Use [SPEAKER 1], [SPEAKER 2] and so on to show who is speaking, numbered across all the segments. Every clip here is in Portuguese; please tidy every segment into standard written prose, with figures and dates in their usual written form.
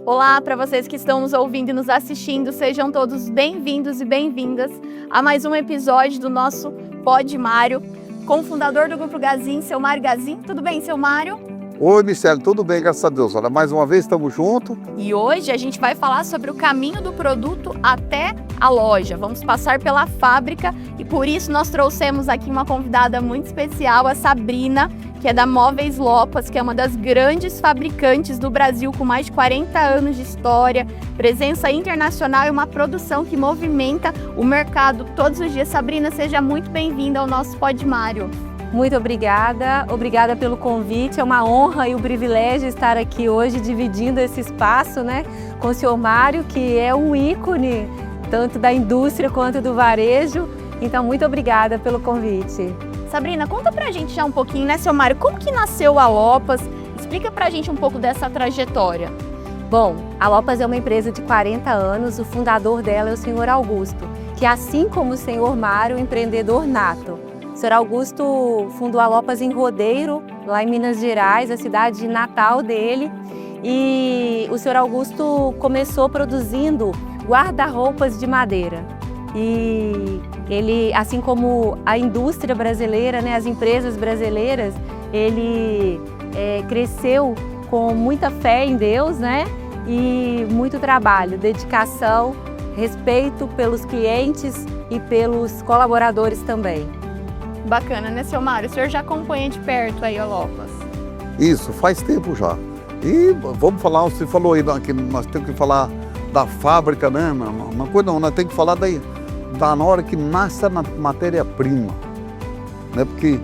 [SPEAKER 1] Olá para vocês que estão nos ouvindo e nos assistindo, sejam todos bem-vindos e bem-vindas a mais um episódio do nosso Pod Mário, com o fundador do Grupo Gazin, seu Mário Gazin. Tudo bem, seu Mário?
[SPEAKER 2] Oi, Michele, tudo bem, graças a Deus. Olha, mais uma vez estamos juntos.
[SPEAKER 1] E hoje a gente vai falar sobre o caminho do produto até a loja. Vamos passar pela fábrica e por isso nós trouxemos aqui uma convidada muito especial, a Sabrina, que é da Móveis Lopas, que é uma das grandes fabricantes do Brasil, com mais de 40 anos de história, presença internacional e uma produção que movimenta o mercado todos os dias. Sabrina, seja muito bem-vinda ao nosso Pod Mário.
[SPEAKER 3] Muito obrigada pelo convite, é uma honra e um privilégio estar aqui hoje dividindo esse espaço, né, com o senhor Mário, que é um ícone tanto da indústria quanto do varejo, então muito obrigada pelo convite.
[SPEAKER 1] Sabrina, conta pra gente já um pouquinho, né, seu Mário, como que nasceu a Lopas? Explica pra gente um pouco dessa trajetória.
[SPEAKER 3] Bom, a Lopas é uma empresa de 40 anos, o fundador dela é o senhor Augusto, que assim como o senhor Mário, é um empreendedor nato. O senhor Augusto fundou a Lopas em Rodeiro, lá em Minas Gerais, a cidade natal dele. E o senhor Augusto começou produzindo guarda-roupas de madeira. E ele, assim como a indústria brasileira, né, as empresas brasileiras, ele cresceu com muita fé em Deus, né, e muito trabalho, dedicação, respeito pelos clientes e pelos colaboradores também.
[SPEAKER 1] Bacana, né, seu Mário? O senhor já acompanha de perto aí a Lopas?
[SPEAKER 2] Isso, faz tempo já. E vamos falar, você falou aí que nós temos que falar da fábrica, né? Uma coisa não, nós temos que falar na hora que nasce a matéria-prima, né? Porque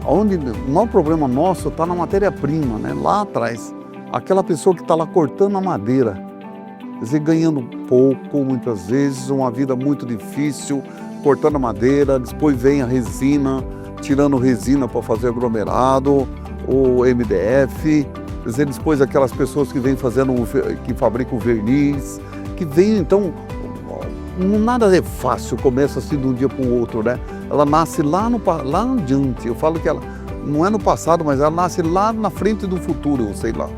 [SPEAKER 2] o maior problema nosso está na matéria-prima, né? Lá atrás, aquela pessoa que está lá cortando a madeira, quer dizer, ganhando pouco, muitas vezes, uma vida muito difícil, cortando a madeira, depois vem a resina, tirando resina para fazer aglomerado, o MDF, quer dizer, depois aquelas pessoas que vêm que fabricam verniz, que vem então, nada é fácil, começa assim de um dia para o outro, né? Ela nasce lá adiante, eu falo que ela não é no passado, mas ela nasce lá na frente do futuro, eu sei lá.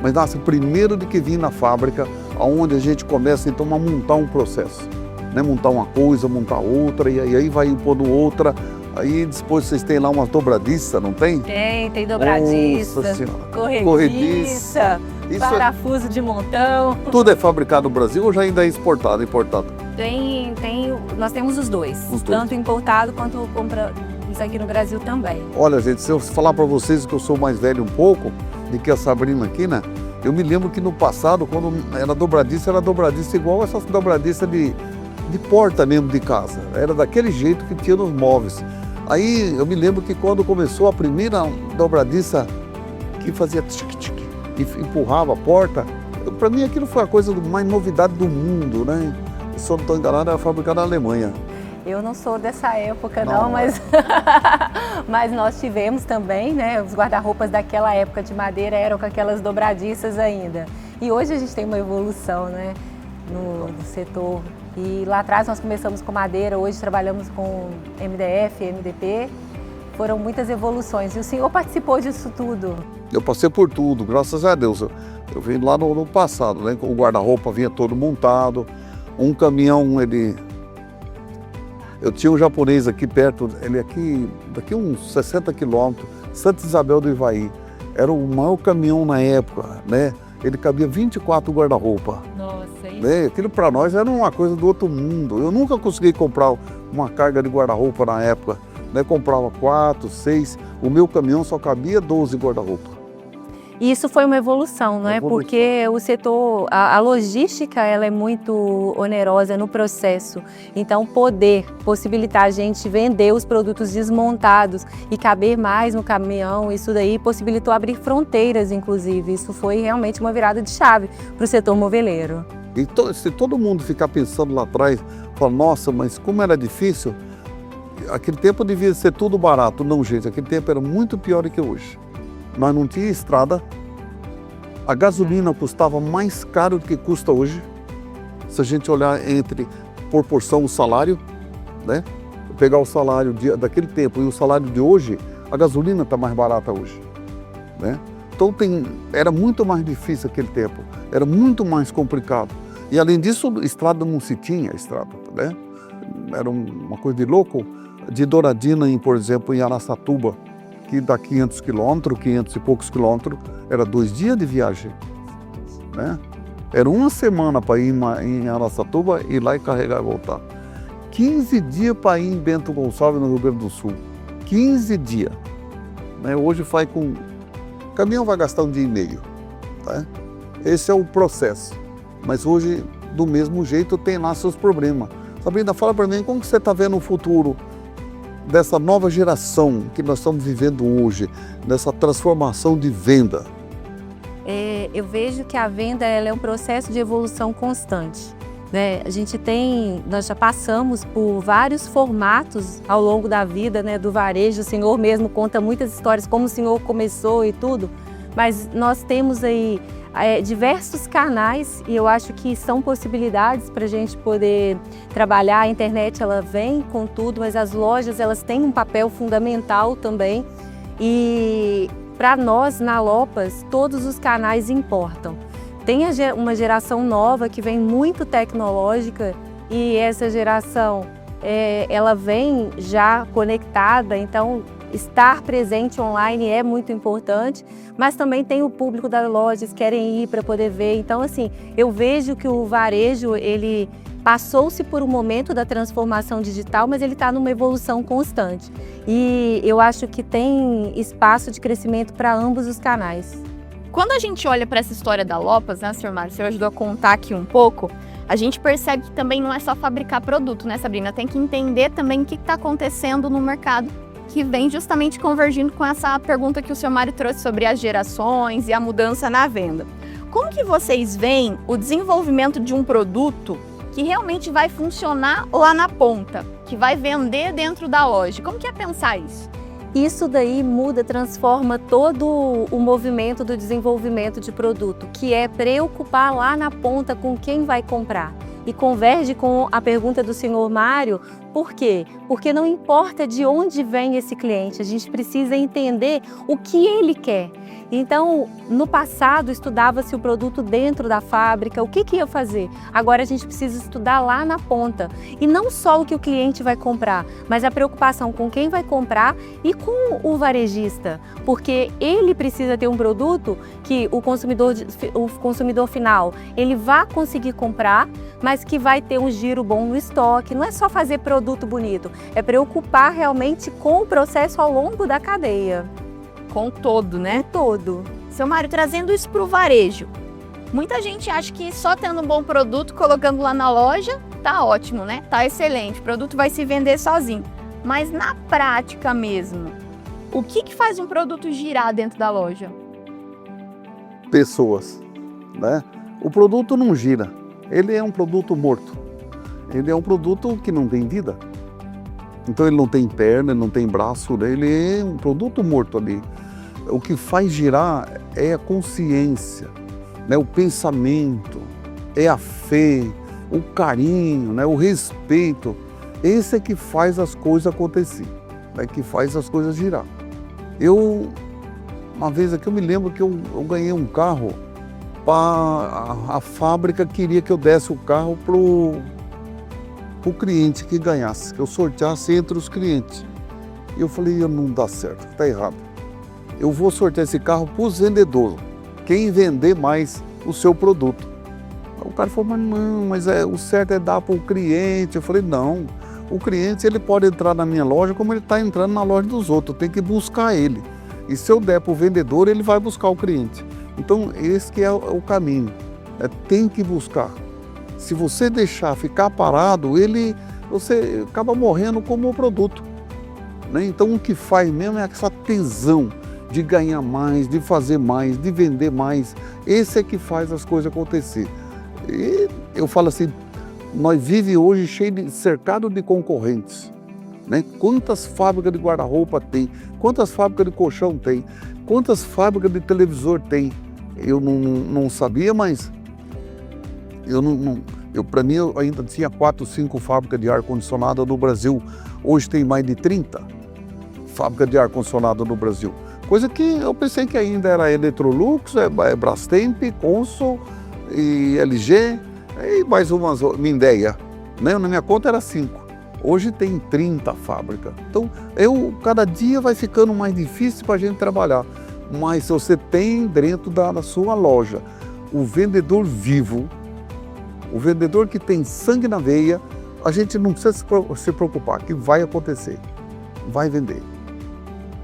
[SPEAKER 2] Mas nasce primeiro de que vir na fábrica, onde a gente começa então a montar um processo. Né, montar uma coisa, montar outra, e aí vai impondo outra. Aí depois vocês têm lá umas dobradiças, não tem?
[SPEAKER 3] Tem dobradiça, corrediça, parafuso de montão.
[SPEAKER 2] Tudo é fabricado no Brasil ou já ainda é exportado, importado?
[SPEAKER 3] Nós temos os dois, tanto importado quanto compra isso aqui no Brasil também.
[SPEAKER 2] Olha, gente, se eu falar para vocês que eu sou mais velho um pouco do que a Sabrina aqui, né? Eu me lembro que no passado, quando era dobradiça igual essas dobradiças de porta mesmo de casa, era daquele jeito que tinha nos móveis. Aí eu me lembro que quando começou a primeira dobradiça que fazia tic-tic e empurrava a porta, para mim aquilo foi a coisa mais novidade do mundo, né? Se eu não estou enganado, era fabricada na Alemanha.
[SPEAKER 3] Eu não sou dessa época não, mas, mas nós tivemos também, né? Os guarda-roupas daquela época de madeira eram com aquelas dobradiças ainda. E hoje a gente tem uma evolução, né, no setor. E lá atrás nós começamos com madeira, hoje trabalhamos com MDF, MDP. Foram muitas evoluções. E o senhor participou disso tudo?
[SPEAKER 2] Eu passei por tudo, graças a Deus. Eu vim lá no passado, né? O guarda-roupa vinha todo montado. Um caminhão, eu tinha um japonês aqui perto, daqui uns 60 quilômetros, Santa Isabel do Ivaí. Era o maior caminhão na época, né? Ele cabia 24 guarda-roupa.
[SPEAKER 3] Nossa, hein?
[SPEAKER 2] Né? Aquilo para nós era uma coisa do outro mundo. Eu nunca consegui comprar uma carga de guarda-roupa na época. Né? Comprava 4, 6, o meu caminhão só cabia 12 guarda-roupa.
[SPEAKER 3] E isso foi uma evolução, não é? Porque o setor, a logística, ela é muito onerosa no processo. Então, possibilitar a gente vender os produtos desmontados e caber mais no caminhão, isso daí possibilitou abrir fronteiras, inclusive. Isso foi realmente uma virada de chave para o setor moveleiro.
[SPEAKER 2] E se todo mundo ficar pensando lá atrás, falar, nossa, mas como era difícil, aquele tempo devia ser tudo barato. Não, gente, aquele tempo era muito pior do que hoje. Nós não tínhamos estrada, a gasolina custava mais caro do que custa hoje, se a gente olhar entre proporção o salário, né? Pegar o salário daquele tempo e o salário de hoje, a gasolina está mais barata hoje, né? Então era muito mais difícil aquele tempo, era muito mais complicado. E além disso, estrada não se tinha, estrada, né? Era uma coisa de louco. De Douradina, por exemplo, em Araçatuba, que dá 500 quilômetros, 500 e poucos quilômetros, era 2 dias de viagem, né? Era uma semana para ir em Araçatuba, ir lá e carregar e voltar. 15 dias para ir em Bento Gonçalves, no Rio Grande do Sul. 15 dias. Né? Hoje faz com... O caminhão vai gastar 1 dia e meio. Tá? Esse é o processo. Mas hoje, do mesmo jeito, tem lá seus problemas. Sabrina, fala para mim, como que você está vendo o futuro dessa nova geração que nós estamos vivendo hoje, dessa transformação de venda?
[SPEAKER 3] Eu vejo que a venda ela é um processo de evolução constante, né? Nós já passamos por vários formatos ao longo da vida, né, do varejo. O senhor mesmo conta muitas histórias, como o senhor começou e tudo, mas nós temos aí diversos canais e eu acho que são possibilidades para a gente poder trabalhar. A internet ela vem com tudo, mas as lojas elas têm um papel fundamental também e para nós na Lopas todos os canais importam. Tem uma geração nova que vem muito tecnológica e essa geração ela vem já conectada, então estar presente online é muito importante, mas também tem o público das lojas que querem ir para poder ver. Então, assim, eu vejo que o varejo, ele passou-se por um momento da transformação digital, mas ele está numa evolução constante. E eu acho que tem espaço de crescimento para ambos os canais.
[SPEAKER 1] Quando a gente olha para essa história da Lopas, né, senhor Mário, o senhor ajudou a contar aqui um pouco, a gente percebe que também não é só fabricar produto, né, Sabrina? Tem que entender também o que está acontecendo no mercado, que vem justamente convergindo com essa pergunta que o senhor Mário trouxe sobre as gerações e a mudança na venda. Como que vocês veem o desenvolvimento de um produto que realmente vai funcionar lá na ponta, que vai vender dentro da loja? Como que é pensar isso?
[SPEAKER 3] Isso daí muda, transforma todo o movimento do desenvolvimento de produto, que é preocupar lá na ponta com quem vai comprar. E converge com a pergunta do senhor Mário, por quê? Porque não importa de onde vem esse cliente, a gente precisa entender o que ele quer. Então, no passado, estudava-se o produto dentro da fábrica, o que ia fazer? Agora a gente precisa estudar lá na ponta. E não só o que o cliente vai comprar, mas a preocupação com quem vai comprar e com o varejista. Porque ele precisa ter um produto que o consumidor final, ele vai conseguir comprar, mas que vai ter um giro bom no estoque. Não é só fazer produto bonito, é preocupar realmente com o processo ao longo da cadeia.
[SPEAKER 1] Com todo, né?
[SPEAKER 3] Todo.
[SPEAKER 1] Seu Mário, trazendo isso para o varejo, muita gente acha que só tendo um bom produto, colocando lá na loja, tá ótimo, né? Tá excelente, o produto vai se vender sozinho. Mas na prática mesmo, o que faz um produto girar dentro da loja?
[SPEAKER 2] Pessoas, né? O produto não gira, ele é um produto morto. Ele é um produto que não tem vida. Então ele não tem perna, ele não tem braço, ele é um produto morto ali. O que faz girar é a consciência, né? O pensamento, é a fé, o carinho, né? O respeito. Esse é que faz as coisas acontecer, né? Que faz as coisas girar. Uma vez aqui eu me lembro que eu ganhei um carro, a fábrica queria que eu desse o carro pro cliente que ganhasse, que eu sorteasse entre os clientes. E eu falei, não dá certo, tá errado. Eu vou sortear esse carro para os vendedores, quem vender mais o seu produto. O cara falou, mas o certo é dar para o cliente. Eu falei, não, o cliente ele pode entrar na minha loja como ele está entrando na loja dos outros, eu tenho que buscar ele. E se eu der para o vendedor, ele vai buscar o cliente. Então esse que é o caminho, tem que buscar. Se você deixar ficar parado, você acaba morrendo como produto, né? Então o que faz mesmo é essa tesão de ganhar mais, de fazer mais, de vender mais. Esse é que faz as coisas acontecer. E eu falo assim, nós vivemos hoje cercado de concorrentes, né? Quantas fábricas de guarda-roupa tem, quantas fábricas de colchão tem, quantas fábricas de televisor tem. Eu não sabia, mas para mim eu ainda tinha 4, 5 fábricas de ar-condicionado no Brasil. Hoje tem mais de 30 fábricas de ar-condicionado no Brasil. Coisa que eu pensei que ainda era Electrolux, Brastemp, Consul e LG e mais umas, Mindéia. Né? Na minha conta era 5. Hoje tem 30 fábricas. Então, cada dia vai ficando mais difícil para a gente trabalhar. Mas se você tem dentro da sua loja o vendedor vivo, o vendedor que tem sangue na veia, a gente não precisa se preocupar, que vai acontecer, vai vender.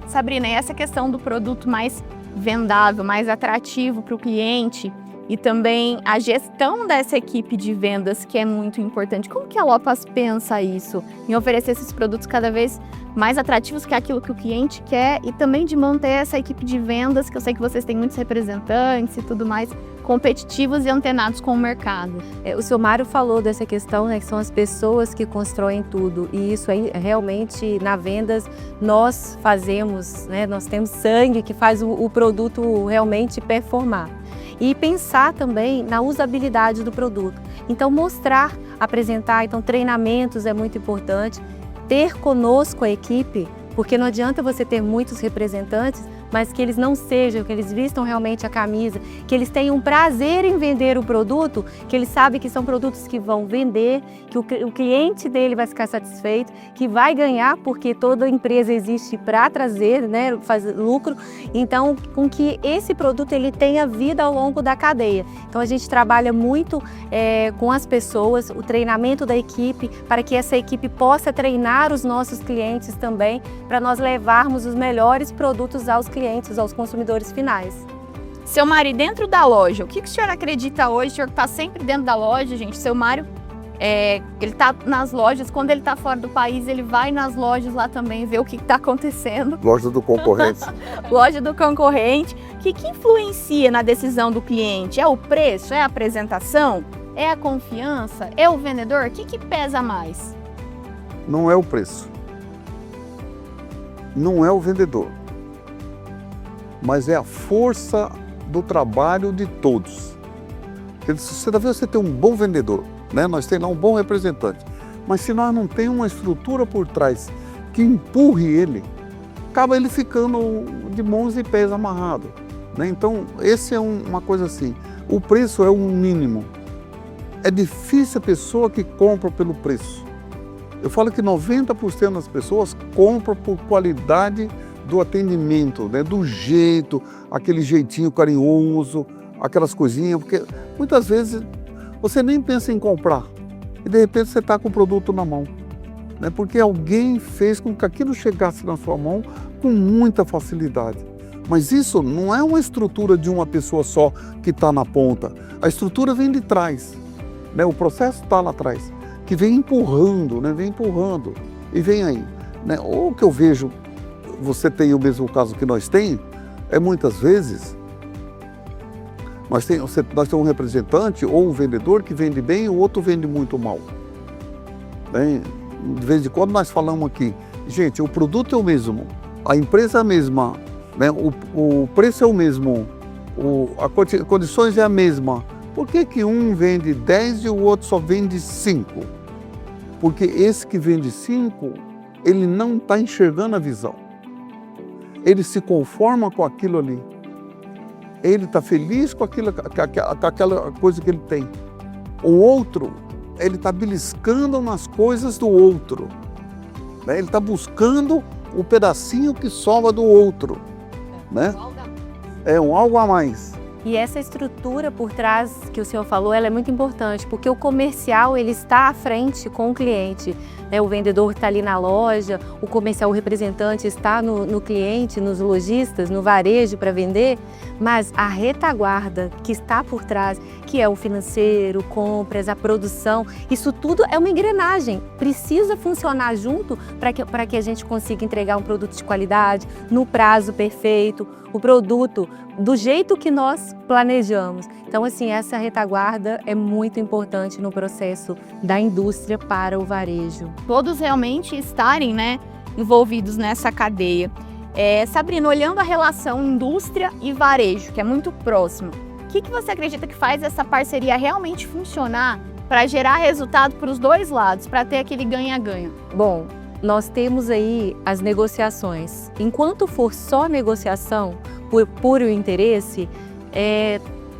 [SPEAKER 1] Sabrina, e essa questão do produto mais vendável, mais atrativo para o cliente e também a gestão dessa equipe de vendas, que é muito importante. Como que a Lopas pensa isso, em oferecer esses produtos cada vez mais atrativos, que é aquilo que o cliente quer, e também de manter essa equipe de vendas, que eu sei que vocês têm muitos representantes e tudo mais, competitivos e antenados com o mercado?
[SPEAKER 3] O seu Mário falou dessa questão, né, que são as pessoas que constroem tudo, e isso aí realmente na vendas nós fazemos, né, nós temos sangue que faz o produto realmente performar. E pensar também na usabilidade do produto. Então mostrar, apresentar, então treinamentos é muito importante, ter conosco a equipe, porque não adianta você ter muitos representantes, mas que eles não sejam, que eles vistam realmente a camisa, que eles tenham prazer em vender o produto, que eles sabem que são produtos que vão vender, que o cliente dele vai ficar satisfeito, que vai ganhar, porque toda empresa existe para trazer, né, fazer lucro. Então, com que esse produto ele tenha vida ao longo da cadeia. Então, a gente trabalha muito com as pessoas, o treinamento da equipe, para que essa equipe possa treinar os nossos clientes também, para nós levarmos os melhores produtos aos clientes, aos consumidores finais.
[SPEAKER 1] Seu Mário, dentro da loja, o que o senhor acredita hoje? O senhor está sempre dentro da loja, gente. Seu Mário, ele está nas lojas. Quando ele está fora do país, ele vai nas lojas lá também ver o que está acontecendo.
[SPEAKER 2] Loja do concorrente.
[SPEAKER 1] Loja do concorrente. O que influencia na decisão do cliente? É o preço? É a apresentação? É a confiança? É o vendedor? O que pesa mais?
[SPEAKER 2] Não é o preço. Não é o vendedor. Mas é a força do trabalho de todos. Você tem um bom vendedor, né? Nós temos lá um bom representante, mas se nós não temos uma estrutura por trás que empurre ele, acaba ele ficando de mãos e pés amarrado, né? Então, esse é uma coisa assim, o preço é um mínimo. É difícil a pessoa que compra pelo preço. Eu falo que 90% das pessoas compram por qualidade do atendimento, né? Do jeito, aquele jeitinho carinhoso, aquelas coisinhas, porque muitas vezes você nem pensa em comprar e de repente você está com o produto na mão, né? Porque alguém fez com que aquilo chegasse na sua mão com muita facilidade. Mas isso não é uma estrutura de uma pessoa só que está na ponta, a estrutura vem de trás, né? O processo está lá atrás, que vem empurrando, né? Vem empurrando e vem aí, né? Ou o que eu vejo, você tem o mesmo caso que nós temos, muitas vezes nós temos um representante ou um vendedor que vende bem e o outro vende muito mal. Né? De vez em quando nós falamos aqui, gente, o produto é o mesmo, a empresa é a mesma, né? O preço é o mesmo, as condições é a mesma. Por que um vende 10 e o outro só vende 5? Porque esse que vende 5, ele não está enxergando a visão. Ele se conforma com aquilo ali. Ele está feliz com aquela coisa que ele tem. O outro, ele está beliscando nas coisas do outro. Né? Ele está buscando o pedacinho que sobra do outro. Né? É um algo a mais.
[SPEAKER 3] E essa estrutura por trás que o senhor falou, ela é muito importante, porque o comercial ele está à frente com o cliente, né? O vendedor está ali na loja, o comercial, o representante está no cliente, nos lojistas, no varejo para vender, mas a retaguarda que está por trás, que é o financeiro, compras, a produção, isso tudo é uma engrenagem, precisa funcionar junto para que a gente consiga entregar um produto de qualidade, no prazo perfeito, o produto do jeito que nós planejamos. Então, assim, essa retaguarda é muito importante no processo da indústria para o varejo.
[SPEAKER 1] Todos realmente estarem, né, envolvidos nessa cadeia. Sabrina, olhando a relação indústria e varejo, que é muito próxima, o que você acredita que faz essa parceria realmente funcionar para gerar resultado para os dois lados, para ter aquele ganha-ganha?
[SPEAKER 3] Bom, nós temos aí as negociações. Enquanto for só negociação, por puro interesse,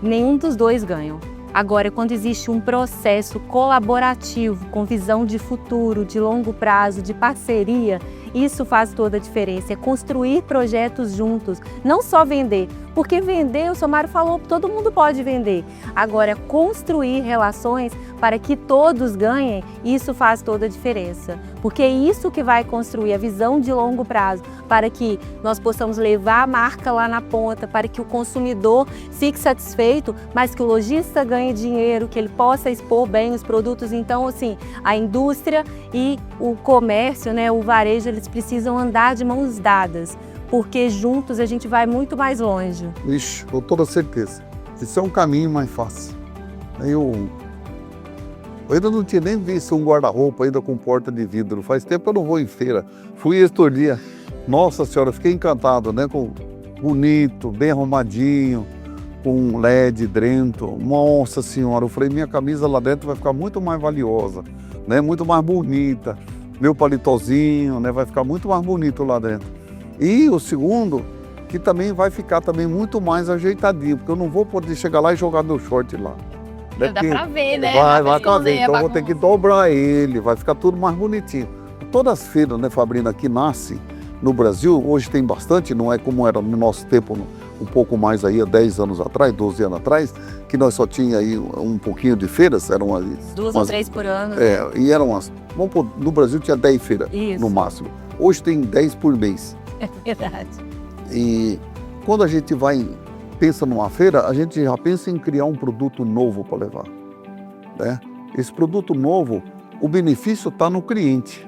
[SPEAKER 3] nenhum dos dois ganham. Agora, quando existe um processo colaborativo, com visão de futuro, de longo prazo, de parceria, isso faz toda a diferença. É construir projetos juntos, não só vender. Porque vender, o seu Mário falou, todo mundo pode vender. Agora, construir relações para que todos ganhem, isso faz toda a diferença. Porque é isso que vai construir a visão de longo prazo, para que nós possamos levar a marca lá na ponta, para que o consumidor fique satisfeito, mas que o lojista ganhe dinheiro, que ele possa expor bem os produtos. Então, assim, a indústria e o comércio, né, o varejo, eles precisam andar de mãos dadas, porque juntos a gente vai muito mais longe.
[SPEAKER 2] Ixi, com toda certeza. Esse é um caminho mais fácil. Eu ainda não tinha nem visto um guarda-roupa ainda com porta de vidro. Faz tempo que eu não vou em feira. Fui estes dias. Nossa Senhora, fiquei encantado, né? Com bonito, bem arrumadinho, com LED dentro. Nossa Senhora, eu falei, minha camisa lá dentro vai ficar muito mais valiosa, né? Muito mais bonita. Meu palitozinho, né? Vai ficar muito mais bonito lá dentro. E o segundo, que também vai ficar também muito mais ajeitadinho, porque eu não vou poder chegar lá e jogar meu short lá.
[SPEAKER 1] Dá pra ver, né?
[SPEAKER 2] Vai caber, então eu vou ter que dobrar ele, vai ficar tudo mais bonitinho. Todas as feiras, né, Fabrina, que nasce no Brasil, hoje tem bastante, não é como era no nosso tempo, um pouco mais aí, há 10 anos atrás, 12 anos atrás, que nós só tinha aí um pouquinho de feiras, eram
[SPEAKER 3] duas ou três por ano.
[SPEAKER 2] E eram no Brasil tinha 10 feiras, no máximo. Hoje tem 10 por mês.
[SPEAKER 3] É verdade.
[SPEAKER 2] E quando a gente pensa numa feira, a gente já pensa em criar um produto novo para levar, né? Esse produto novo, o benefício está no cliente,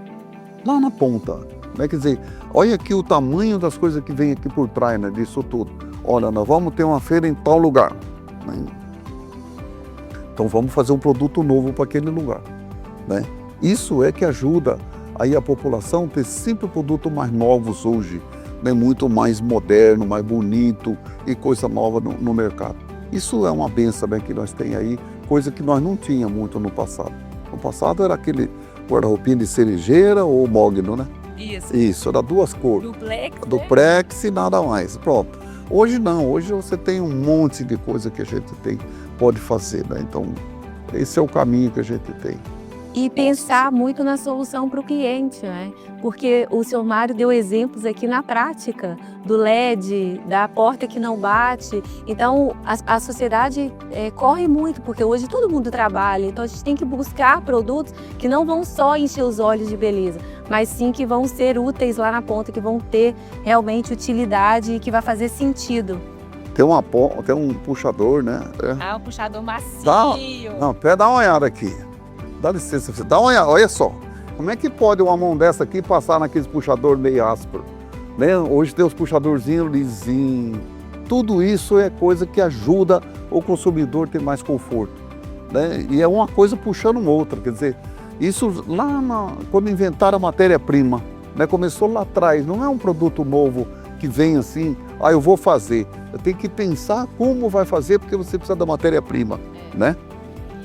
[SPEAKER 2] lá na ponta, né? Quer dizer, olha aqui o tamanho das coisas que vem aqui por trás, né, disso tudo. Olha, nós vamos ter uma feira em tal lugar, né? Então vamos fazer um produto novo para aquele lugar, né? Isso é que ajuda aí a população a ter sempre produtos mais novos hoje, né, muito mais moderno, mais bonito e coisa nova no mercado. Isso é uma benção, né, que nós temos aí, coisa que nós não tínhamos muito no passado. No passado era aquele guarda-roupinha de cerejeira ou mogno, né? Isso, era duas cores. Duplex e nada mais. Pronto. Hoje não, hoje você tem um monte de coisa que a gente pode fazer, né? Então, esse é o caminho que a gente tem.
[SPEAKER 3] E pensar muito na solução para o cliente, né? Porque o seu Mário deu exemplos aqui na prática, do LED, da porta que não bate. Então, a sociedade corre muito, porque hoje todo mundo trabalha. Então, a gente tem que buscar produtos que não vão só encher os olhos de beleza, mas sim que vão ser úteis lá na ponta, que vão ter realmente utilidade e que vai fazer sentido.
[SPEAKER 2] Tem um puxador, né?
[SPEAKER 3] Um puxador macio.
[SPEAKER 2] Dá uma olhada aqui. Dá licença, você dá uma olhada, olha só. Como é que pode uma mão dessa aqui passar naqueles puxador meio áspero? Né? Hoje tem os puxadorzinhos lisinhos. Tudo isso é coisa que ajuda o consumidor a ter mais conforto, né? E é uma coisa puxando outra, quer dizer, isso lá quando inventaram a matéria-prima, né? Começou lá atrás, não é um produto novo que vem assim, eu vou fazer. Eu tenho que pensar como vai fazer, porque você precisa da matéria-prima, né?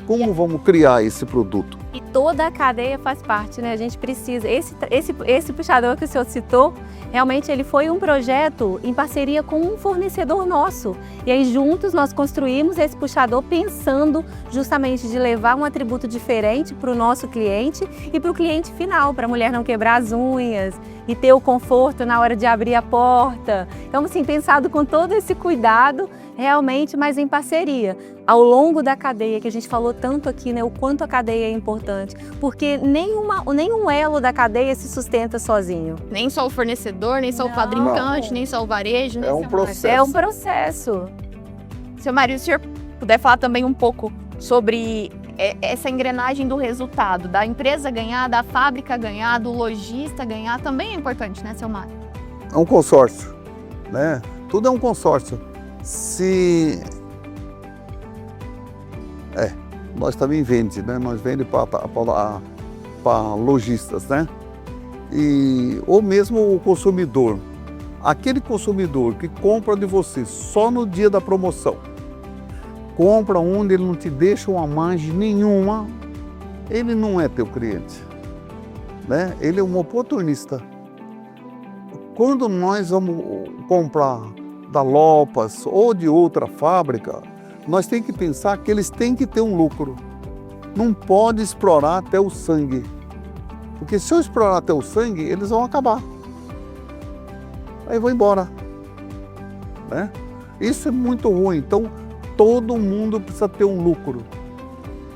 [SPEAKER 2] Como vamos criar esse produto?
[SPEAKER 3] E toda a cadeia faz parte, né? A gente precisa. Esse puxador que o senhor citou, realmente ele foi um projeto em parceria com um fornecedor nosso. E aí juntos nós construímos esse puxador pensando justamente de levar um atributo diferente para o nosso cliente e para o cliente final, para a mulher não quebrar as unhas e ter o conforto na hora de abrir a porta. Então, assim, pensado com todo esse cuidado, realmente, mas em parceria. Ao longo da cadeia, que a gente falou tanto aqui, né, o quanto a cadeia é importante, porque nenhum elo da cadeia se sustenta sozinho.
[SPEAKER 1] Nem só o fornecedor, nem só o fabricante, nem só o varejo.
[SPEAKER 2] É um processo.
[SPEAKER 3] É um processo.
[SPEAKER 1] Seu Mário, se o senhor puder falar também um pouco sobre essa engrenagem do resultado, da empresa ganhar, da fábrica ganhar, do lojista ganhar, também é importante, né, seu Mário?
[SPEAKER 2] É um consórcio, né? Tudo é um consórcio. Nós também vendemos, né? Nós vendemos para lojistas, né? Ou mesmo o consumidor. Aquele consumidor que compra de você só no dia da promoção, compra onde ele não te deixa uma margem nenhuma, ele não é teu cliente. né? Ele é um oportunista. Quando nós vamos comprar da Lopas ou de outra fábrica, nós temos que pensar que eles têm que ter um lucro. Não pode explorar até o sangue. Porque se eu explorar até o sangue, eles vão acabar. Aí vão embora, né? Isso é muito ruim. Então, todo mundo precisa ter um lucro.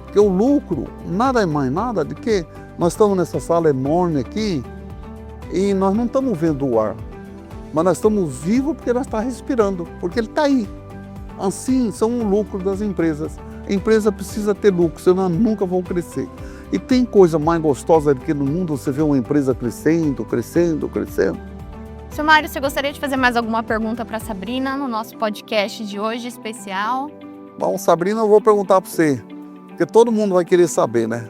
[SPEAKER 2] Porque o lucro nada é mais nada do que nós estamos nessa sala enorme aqui e nós não estamos vendo o ar, mas nós estamos vivos porque nós estamos respirando, porque ele está aí. Assim, são um lucro das empresas. A empresa precisa ter lucro, senão nunca vão crescer. E tem coisa mais gostosa do que no mundo você vê uma empresa crescendo, crescendo, crescendo.
[SPEAKER 1] Seu Mário, você gostaria de fazer mais alguma pergunta para a Sabrina no nosso podcast de hoje especial?
[SPEAKER 2] Bom, Sabrina, eu vou perguntar para você, porque todo mundo vai querer saber, né?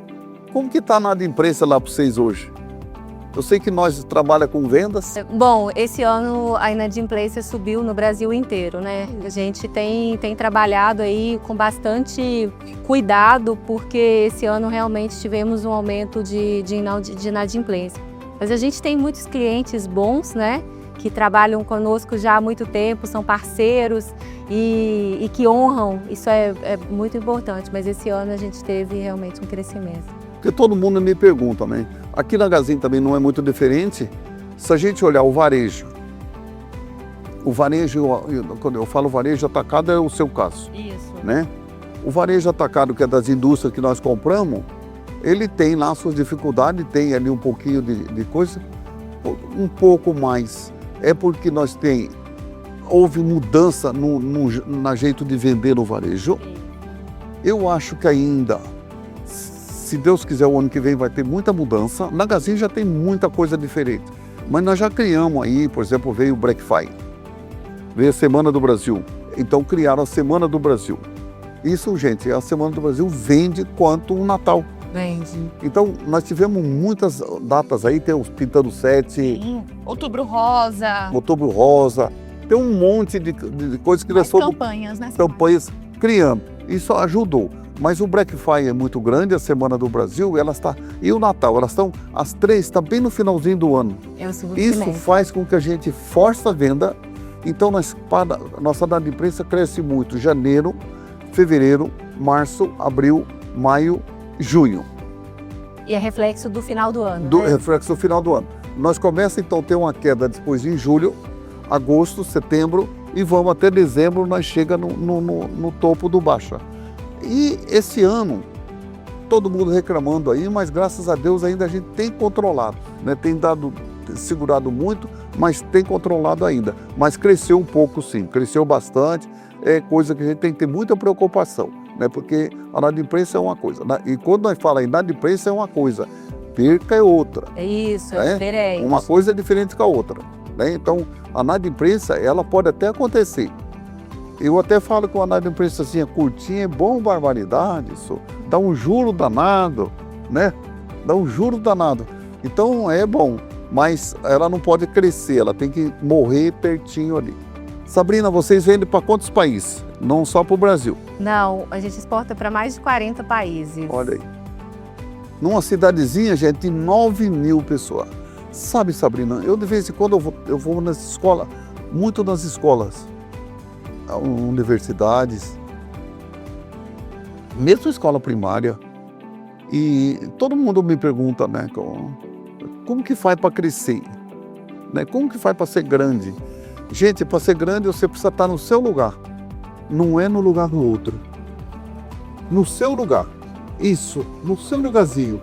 [SPEAKER 2] Como que está a inadimplência lá para vocês hoje? Eu sei que nós trabalhamos com vendas.
[SPEAKER 3] Bom, esse ano a inadimplência subiu no Brasil inteiro, né? A gente tem trabalhado aí com bastante cuidado, porque esse ano realmente tivemos um aumento de inadimplência. Mas a gente tem muitos clientes bons, né? Que trabalham conosco já há muito tempo, são parceiros e que honram. Isso é muito importante, mas esse ano a gente teve realmente um crescimento.
[SPEAKER 2] Porque todo mundo me pergunta, né? Aqui na Gazin também não é muito diferente. Se a gente olhar o varejo, quando eu falo varejo atacado é o seu caso.
[SPEAKER 1] Isso.
[SPEAKER 2] Né? O varejo atacado, que é das indústrias que nós compramos, ele tem lá suas dificuldades, tem ali um pouquinho de coisa, um pouco mais. É porque houve mudança no jeito de vender no varejo. Eu acho que ainda, se Deus quiser, o ano que vem vai ter muita mudança. Na Gazin já tem muita coisa diferente. Mas nós já criamos aí, por exemplo, veio o Black Friday, veio a Semana do Brasil. Então criaram a Semana do Brasil. Isso, gente, a Semana do Brasil vende quanto o Natal.
[SPEAKER 3] Vende.
[SPEAKER 2] Então, nós tivemos muitas datas aí, tem os Pintando 7.
[SPEAKER 1] Sim. Outubro Rosa.
[SPEAKER 2] Outubro Rosa. Tem um monte de coisas que nós fomos...
[SPEAKER 1] campanhas, né?
[SPEAKER 2] Campanhas criando. Isso ajudou. Mas o Black Friday é muito grande, a Semana do Brasil, e o Natal, elas estão, as três, estão bem no finalzinho do ano. Isso faz com que a gente force a venda. Então, nossa inadimplência cresce muito. Janeiro, fevereiro, março, abril, maio, junho.
[SPEAKER 3] E é reflexo do final do ano, né?
[SPEAKER 2] Reflexo do final do ano. Nós começamos, então, a ter uma queda depois em julho, agosto, setembro, e vamos até dezembro, nós chegamos no topo do baixa. E esse ano, todo mundo reclamando aí, mas graças a Deus ainda a gente tem controlado, né? Tem segurado muito, mas tem controlado ainda. Mas cresceu um pouco sim, cresceu bastante, é coisa que a gente tem que ter muita preocupação, né? Porque a inadimplência é uma coisa, e quando nós falamos inadimplência é uma coisa, perca é outra.
[SPEAKER 3] É isso, é diferente.
[SPEAKER 2] Uma coisa é diferente com a outra, né? Então, a inadimplência, ela pode até acontecer. Eu até falo que uma inadimplência assim, curtinha é bom, barbaridade, isso dá um juro danado, né? Dá um juro danado. Então é bom, mas ela não pode crescer, ela tem que morrer pertinho ali. Sabrina, vocês vendem para quantos países? Não só para o Brasil?
[SPEAKER 3] Não, a gente exporta para mais de 40 países.
[SPEAKER 2] Olha aí. Numa cidadezinha, gente, de 9 mil pessoas. Sabe, Sabrina, eu de vez em quando eu vou nas escolas, muito nas escolas, universidades, mesmo escola primária, e todo mundo me pergunta, né, como que faz para crescer, né? Como que faz para ser grande? Gente, para ser grande você precisa estar no seu lugar, não é no lugar do outro, no seu lugar, isso, no seu lugarzinho,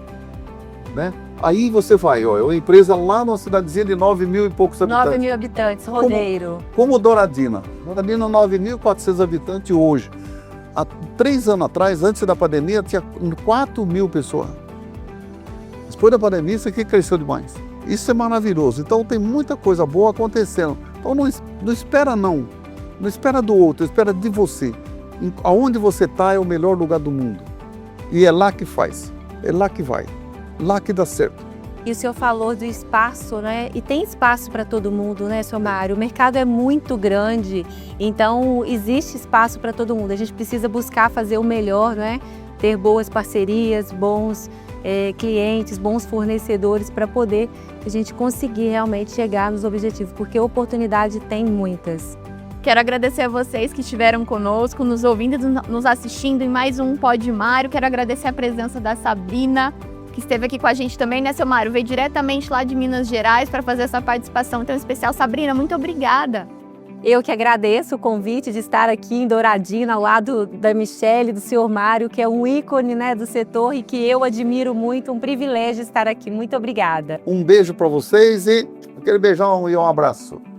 [SPEAKER 2] né? Aí você vai, ó, é uma empresa lá numa cidadezinha de 9 mil e poucos habitantes.
[SPEAKER 3] 9 mil habitantes, Rodeiro.
[SPEAKER 2] Como Douradina. Douradina, 9.400 habitantes hoje. Há 3 anos atrás, antes da pandemia, tinha 4 mil pessoas. Depois da pandemia, isso aqui cresceu demais. Isso é maravilhoso. Então, tem muita coisa boa acontecendo. Então, não espera não. Não espera do outro, espera de você. Aonde você está é o melhor lugar do mundo. E é lá que faz. É lá que vai. Lá que dá certo.
[SPEAKER 3] E o senhor falou do espaço, né? E tem espaço para todo mundo, né, seu Mário? O mercado é muito grande, então existe espaço para todo mundo. A gente precisa buscar fazer o melhor, né? ter boas parcerias, bons clientes, bons fornecedores para poder a gente conseguir realmente chegar nos objetivos, porque oportunidade tem muitas.
[SPEAKER 1] Quero agradecer a vocês que estiveram conosco, nos ouvindo e nos assistindo em mais um Pod Mário. Quero agradecer a presença da Sabrina, que esteve aqui com a gente também, né, seu Mário? Veio diretamente lá de Minas Gerais para fazer essa participação tão especial. Sabrina, muito obrigada.
[SPEAKER 3] Eu que agradeço o convite de estar aqui em Douradina, ao lado da Michele, do senhor Mário, que é um ícone, né, do setor e que eu admiro muito. Um privilégio estar aqui. Muito obrigada.
[SPEAKER 2] Um beijo para vocês e aquele beijão e um abraço.